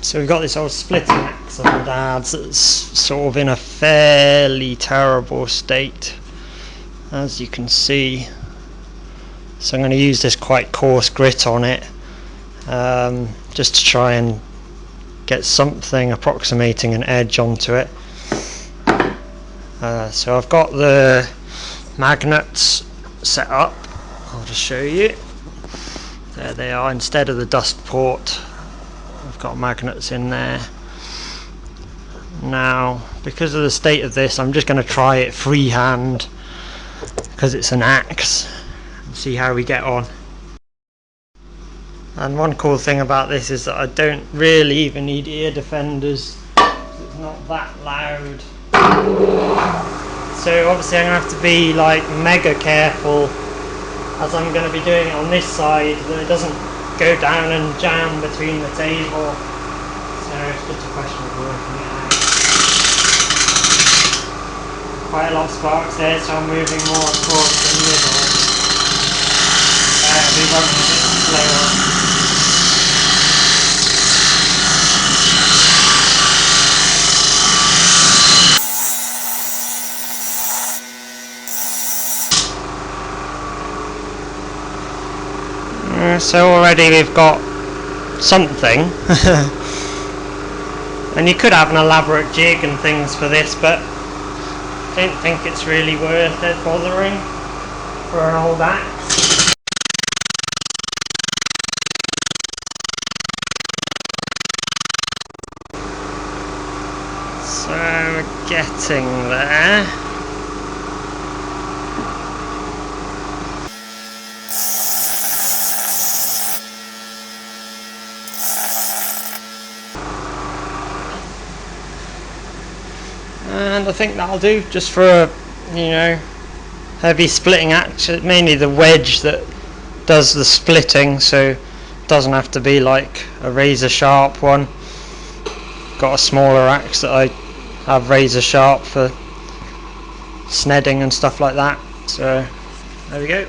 So we've got this old splitting axe of my dad's that's sort of in a fairly terrible state, as you can see. So I'm going to use this quite coarse grit on it, just to try and get something approximating an edge onto it. So I've got the magnets set up. I'll just show you. There they are. Instead of the dust port, I've got magnets in there. Now, because of the state of this, I'm just going to try it freehand because it's an axe and see how we get on. And one cool thing about this is that I don't really even need ear defenders. It's not that loud. So obviously I'm going to have to be like mega careful, as I'm going to be doing it on this side, that it doesn't go down and jam between the table. So it's just a question of working it out. Quite a lot of sparks there, so I'm moving more towards the middle. It'll be running a bit slower. So already we've got something. And you could have an elaborate jig and things for this, but I don't think it's really worth it bothering for an old axe. So we're getting there. And I think that'll do, just for a, heavy splitting axe. Mainly the wedge that does the splitting, so it doesn't have to be like a razor sharp one. Got a smaller axe that I have razor sharp for snedding and stuff like that. So there we go.